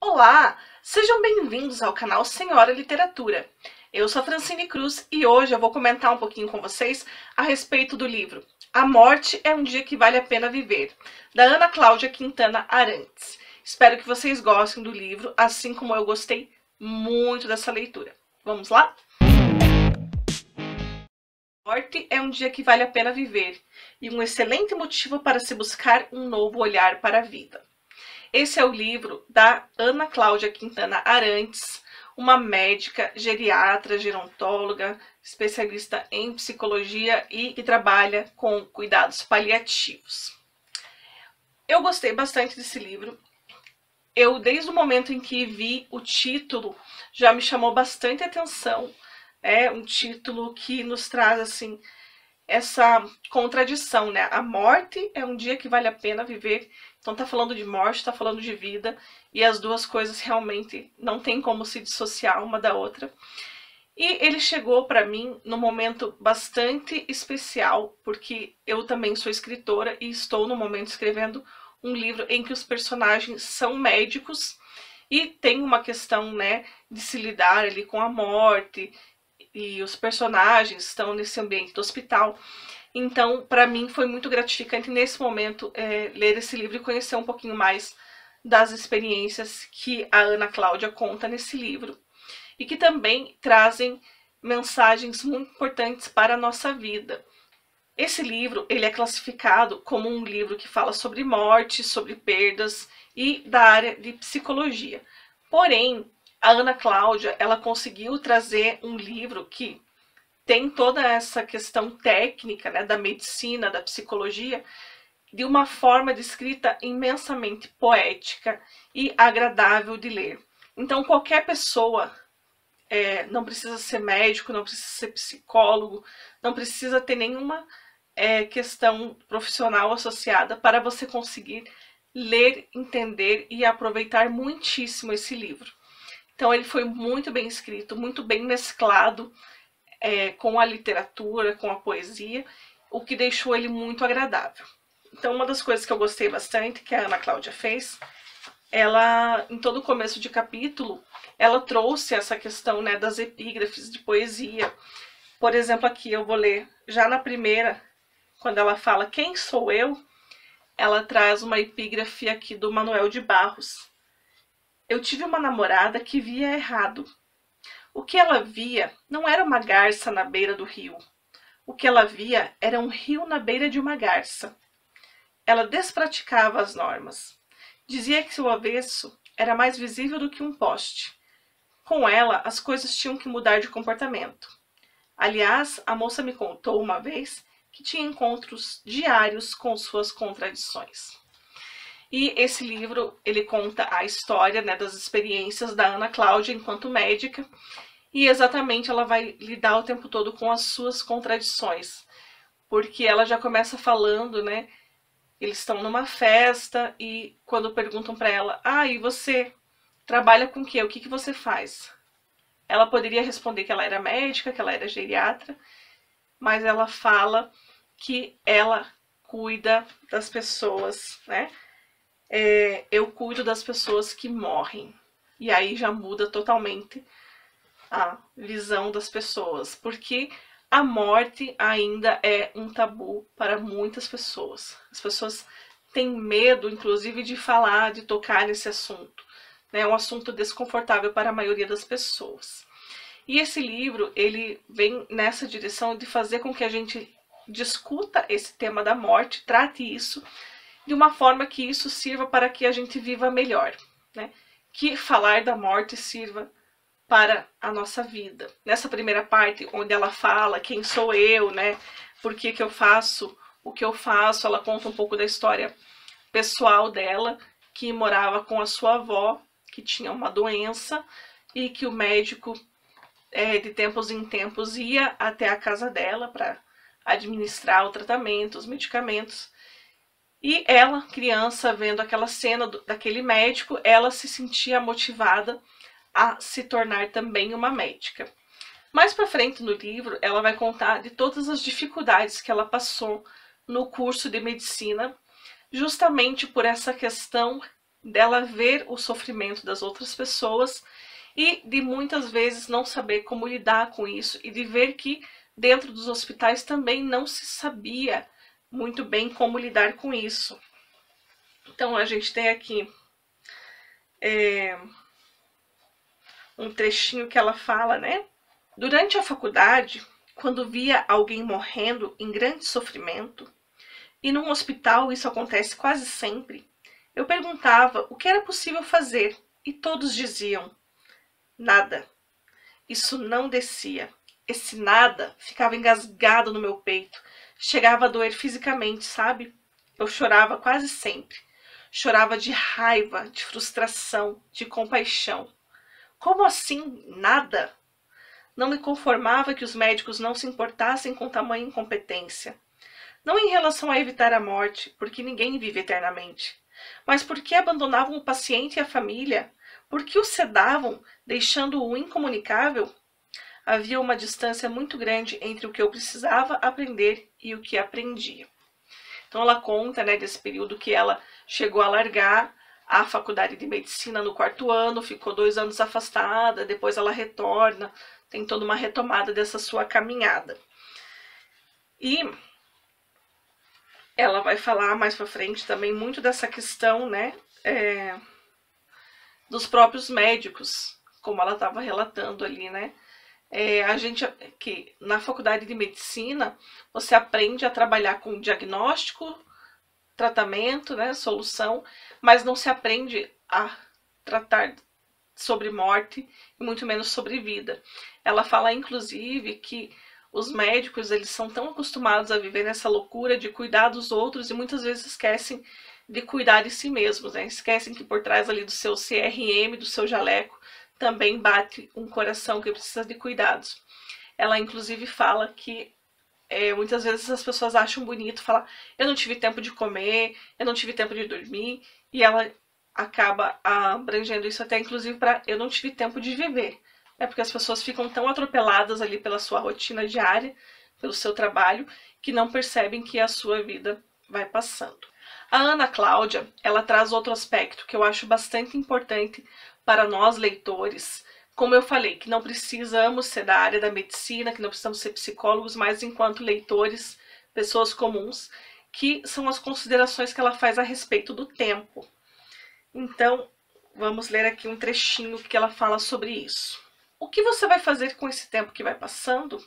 Olá, sejam bem-vindos ao canal Senhora Literatura. Eu sou a Francine Cruz e hoje eu vou comentar um pouquinho com vocês a respeito do livro A Morte é um Dia que Vale a Pena Viver, da Ana Cláudia Quintana Arantes. Espero que vocês gostem do livro, assim como eu gostei muito dessa leitura. Vamos lá? A morte é um dia que vale a pena viver e um excelente motivo para se buscar um novo olhar para a vida. Esse é o livro da Ana Cláudia Quintana Arantes, uma médica, geriatra, gerontóloga, especialista em psicologia e que trabalha com cuidados paliativos. Eu gostei bastante desse livro. Desde o momento em que vi o título, já me chamou bastante atenção. É um título que nos traz, assim, essa contradição, né? A morte é um dia que vale a pena viver. Então tá falando de morte, tá falando de vida, e as duas coisas realmente não tem como se dissociar uma da outra. E ele chegou para mim num momento bastante especial, porque eu também sou escritora e estou no momento escrevendo um livro em que os personagens são médicos e tem uma questão, né, de se lidar ali com a morte, e os personagens estão nesse ambiente do hospital. Então, para mim, foi muito gratificante nesse momento ler esse livro e conhecer um pouquinho mais das experiências que a Ana Cláudia conta nesse livro. E que também trazem mensagens muito importantes para a nossa vida. Esse livro, ele é classificado como um livro que fala sobre morte, sobre perdas e da área de psicologia. Porém, a Ana Cláudia, ela conseguiu trazer um livro que tem toda essa questão técnica, né, da medicina, da psicologia, de uma forma de escrita imensamente poética e agradável de ler. Então, qualquer pessoa, não precisa ser médico, não precisa ser psicólogo, não precisa ter nenhuma questão profissional associada para você conseguir ler, entender e aproveitar muitíssimo esse livro. Então, ele foi muito bem escrito, muito bem mesclado com a literatura, com a poesia, o que deixou ele muito agradável. Então, uma das coisas que eu gostei bastante, que a Ana Cláudia fez, ela, em todo o começo de capítulo, ela trouxe essa questão, né, das epígrafes de poesia. Por exemplo, aqui eu vou ler, já na primeira, quando ela fala "Quem sou eu?", ela traz uma epígrafe aqui do Manuel de Barros. Eu tive uma namorada que via errado. O que ela via não era uma garça na beira do rio. O que ela via era um rio na beira de uma garça. Ela despraticava as normas. Dizia que seu avesso era mais visível do que um poste. Com ela, as coisas tinham que mudar de comportamento. Aliás, a moça me contou uma vez que tinha encontros diários com suas contradições. E esse livro, ele conta a história, né, das experiências da Ana Cláudia enquanto médica, e exatamente ela vai lidar o tempo todo com as suas contradições, porque ela já começa falando, né, eles estão numa festa e quando perguntam para ela, e você trabalha com o quê? O que você faz? Ela poderia responder que ela era médica, que ela era geriatra, mas ela fala que ela cuida das pessoas, né? Eu cuido das pessoas que morrem. E aí já muda totalmente a visão das pessoas, porque a morte ainda é um tabu para muitas pessoas. As pessoas têm medo, inclusive, de falar, de tocar nesse assunto. É um assunto desconfortável para a maioria das pessoas. E esse livro, ele vem nessa direção de fazer com que a gente discuta esse tema da morte, trate isso de uma forma que isso sirva para que a gente viva melhor, né? Que falar da morte sirva para a nossa vida. Nessa primeira parte, onde ela fala quem sou eu, né? Por que eu faço o que eu faço, ela conta um pouco da história pessoal dela, que morava com a sua avó, que tinha uma doença, e que o médico, de tempos em tempos, ia até a casa dela para administrar o tratamento, os medicamentos. E ela, criança, vendo aquela cena daquele médico, ela se sentia motivada a se tornar também uma médica. Mais para frente no livro, ela vai contar de todas as dificuldades que ela passou no curso de medicina, justamente por essa questão dela ver o sofrimento das outras pessoas e de muitas vezes não saber como lidar com isso e de ver que dentro dos hospitais também não se sabia muito bem como lidar com isso. Então a gente tem aqui um trechinho que ela fala, né? Durante a faculdade, quando via alguém morrendo em grande sofrimento, e num hospital isso acontece quase sempre, eu perguntava o que era possível fazer e todos diziam: nada. Isso não descia. Esse nada ficava engasgado no meu peito. Chegava a doer fisicamente, sabe? Eu chorava quase sempre. Chorava de raiva, de frustração, de compaixão. Como assim nada? Não me conformava que os médicos não se importassem com tamanha incompetência. Não em relação a evitar a morte, porque ninguém vive eternamente, mas porque abandonavam o paciente e a família, porque o sedavam, deixando-o incomunicável. Havia uma distância muito grande entre o que eu precisava aprender e o que aprendia. Então ela conta, né, desse período que ela chegou a largar a faculdade de medicina no 4º ano, ficou 2 anos afastada, depois ela retorna, tem toda uma retomada dessa sua caminhada. E ela vai falar mais para frente também muito dessa questão, né, dos próprios médicos, como ela estava relatando ali, né. A gente que na faculdade de medicina você aprende a trabalhar com diagnóstico, tratamento, né, solução, mas não se aprende a tratar sobre morte e muito menos sobre vida. Ela fala inclusive que os médicos, eles são tão acostumados a viver nessa loucura de cuidar dos outros e muitas vezes esquecem de cuidar de si mesmos, né? Esquecem que por trás ali do seu CRM, do seu jaleco, também bate um coração que precisa de cuidados. Ela inclusive fala que muitas vezes as pessoas acham bonito falar: eu não tive tempo de comer, eu não tive tempo de dormir, e ela acaba abrangendo isso até inclusive para eu não tive tempo de viver. É porque as pessoas ficam tão atropeladas ali pela sua rotina diária, pelo seu trabalho, que não percebem que a sua vida vai passando. A Ana Cláudia, ela traz outro aspecto que eu acho bastante importante para nós leitores. Como eu falei, que não precisamos ser da área da medicina, que não precisamos ser psicólogos, mas enquanto leitores, pessoas comuns, que são as considerações que ela faz a respeito do tempo. Então, vamos ler aqui um trechinho que ela fala sobre isso. O que você vai fazer com esse tempo que vai passando?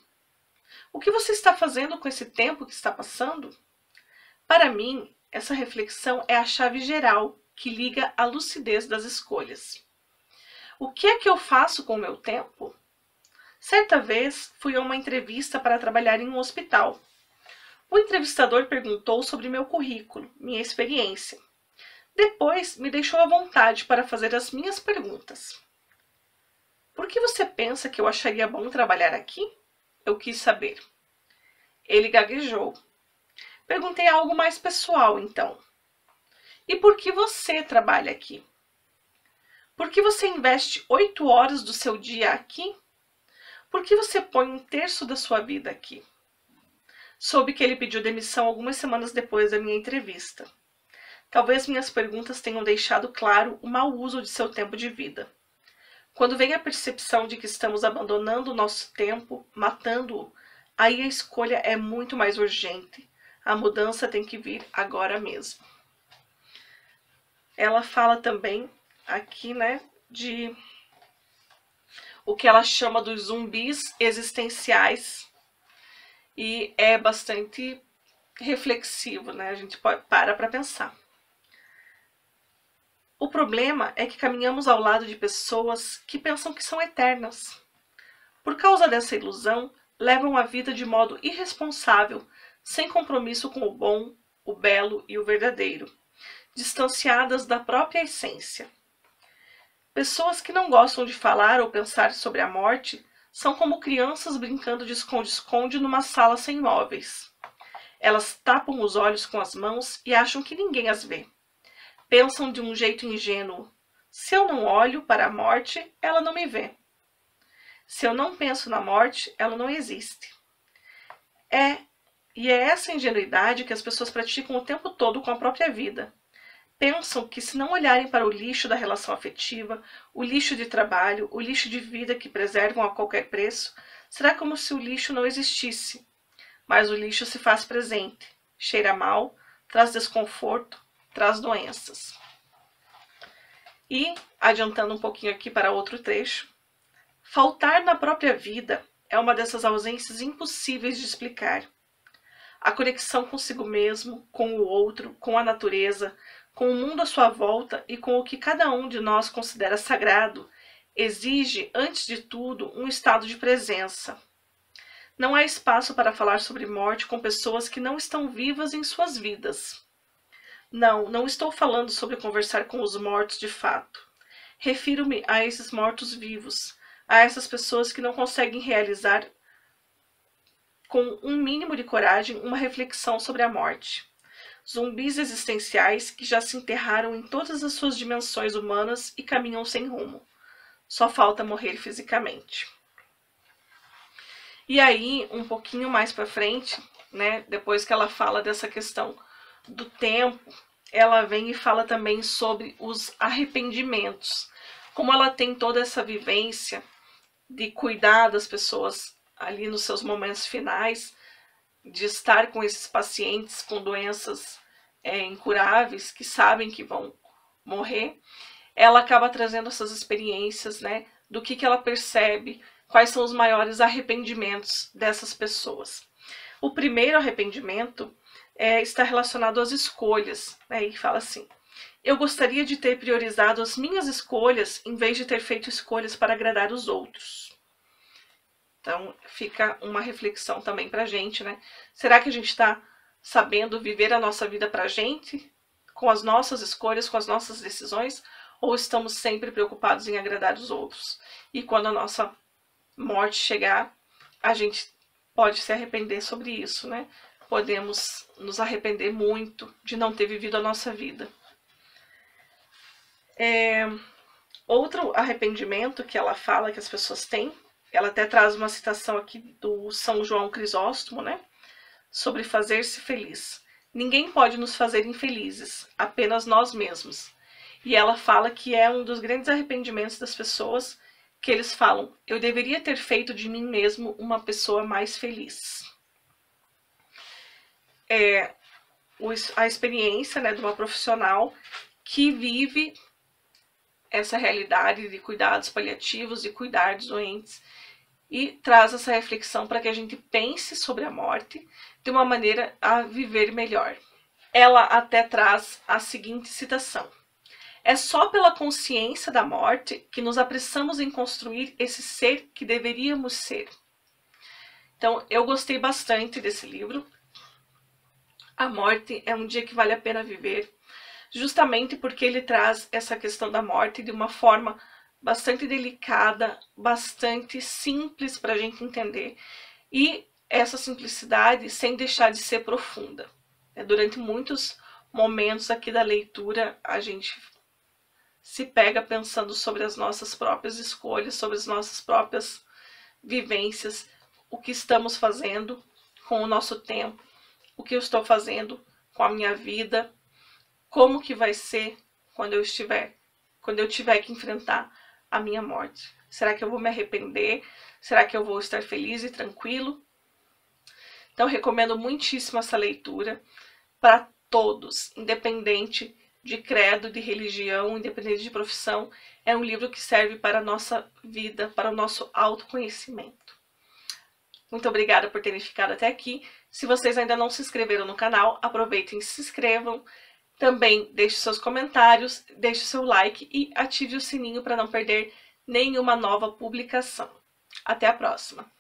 O que você está fazendo com esse tempo que está passando? Para mim, essa reflexão é a chave geral que liga a lucidez das escolhas. O que é que eu faço com o meu tempo? Certa vez, fui a uma entrevista para trabalhar em um hospital. O entrevistador perguntou sobre meu currículo, minha experiência. Depois, me deixou à vontade para fazer as minhas perguntas. Por que você pensa que eu acharia bom trabalhar aqui? Eu quis saber. Ele gaguejou. Perguntei algo mais pessoal, então. E por que você trabalha aqui? Por que você investe 8 horas do seu dia aqui? Por que você põe 1/3 da sua vida aqui? Soube que ele pediu demissão algumas semanas depois da minha entrevista. Talvez minhas perguntas tenham deixado claro o mau uso de seu tempo de vida. Quando vem a percepção de que estamos abandonando o nosso tempo, matando-o, aí a escolha é muito mais urgente. A mudança tem que vir agora mesmo. Ela fala também aqui, né, de o que ela chama dos zumbis existenciais, e é bastante reflexivo, né? A gente para pensar. O problema é que caminhamos ao lado de pessoas que pensam que são eternas. Por causa dessa ilusão, levam a vida de modo irresponsável, sem compromisso com o bom, o belo e o verdadeiro, distanciadas da própria essência. Pessoas que não gostam de falar ou pensar sobre a morte são como crianças brincando de esconde-esconde numa sala sem móveis. Elas tapam os olhos com as mãos e acham que ninguém as vê. Pensam de um jeito ingênuo: se eu não olho para a morte, ela não me vê. Se eu não penso na morte, ela não existe. E é essa ingenuidade que as pessoas praticam o tempo todo com a própria vida. pensam que se não olharem para o lixo da relação afetiva, o lixo de trabalho, o lixo de vida que preservam a qualquer preço, será como se o lixo não existisse. Mas o lixo se faz presente, cheira mal, traz desconforto, traz doenças. E, adiantando um pouquinho aqui para outro trecho, faltar na própria vida é uma dessas ausências impossíveis de explicar. A conexão consigo mesmo, com o outro, com a natureza, com o mundo à sua volta e com o que cada um de nós considera sagrado, exige, antes de tudo, um estado de presença. Não há espaço para falar sobre morte com pessoas que não estão vivas em suas vidas. Não estou falando sobre conversar com os mortos de fato. Refiro-me a esses mortos-vivos, a essas pessoas que não conseguem realizar com um mínimo de coragem uma reflexão sobre a morte. Zumbis existenciais que já se enterraram em todas as suas dimensões humanas e caminham sem rumo. Só falta morrer fisicamente. E aí, um pouquinho mais para frente, né, depois que ela fala dessa questão do tempo, ela vem e fala também sobre os arrependimentos. Como ela tem toda essa vivência de cuidar das pessoas ali nos seus momentos finais, de estar com esses pacientes com doenças incuráveis, que sabem que vão morrer, ela acaba trazendo essas experiências, né, do que ela percebe, quais são os maiores arrependimentos dessas pessoas. O primeiro arrependimento está relacionado às escolhas, né, e fala assim: eu gostaria de ter priorizado as minhas escolhas em vez de ter feito escolhas para agradar os outros. Então, fica uma reflexão também pra gente, né? Será que a gente está sabendo viver a nossa vida pra gente, com as nossas escolhas, com as nossas decisões, ou estamos sempre preocupados em agradar os outros? E quando a nossa morte chegar, a gente pode se arrepender sobre isso, né? Podemos nos arrepender muito de não ter vivido a nossa vida. Outro arrependimento que ela fala que as pessoas têm, ela até traz uma citação aqui do São João Crisóstomo, né? Sobre fazer-se feliz. Ninguém pode nos fazer infelizes, apenas nós mesmos. E ela fala que é um dos grandes arrependimentos das pessoas, que eles falam: eu deveria ter feito de mim mesmo uma pessoa mais feliz. A experiência, né, de uma profissional que vive essa realidade de cuidados paliativos e cuidar dos doentes, e traz essa reflexão para que a gente pense sobre a morte de uma maneira a viver melhor. Ela até traz a seguinte citação: é só pela consciência da morte que nos apressamos em construir esse ser que deveríamos ser. Então, eu gostei bastante desse livro. A morte é um dia que vale a pena viver, justamente porque ele traz essa questão da morte de uma forma bastante delicada, bastante simples para a gente entender. E essa simplicidade sem deixar de ser profunda. Durante muitos momentos aqui da leitura, a gente se pega pensando sobre as nossas próprias escolhas, sobre as nossas próprias vivências, o que estamos fazendo com o nosso tempo, o que eu estou fazendo com a minha vida, como que vai ser quando eu tiver que enfrentar a minha morte. Será que eu vou me arrepender? Será que eu vou estar feliz e tranquilo? Então, recomendo muitíssimo essa leitura para todos, independente de credo, de religião, independente de profissão. É um livro que serve para a nossa vida, para o nosso autoconhecimento. Muito obrigada por terem ficado até aqui. Se vocês ainda não se inscreveram no canal, aproveitem e se inscrevam. Também deixe seus comentários, deixe seu like e ative o sininho para não perder nenhuma nova publicação. Até a próxima!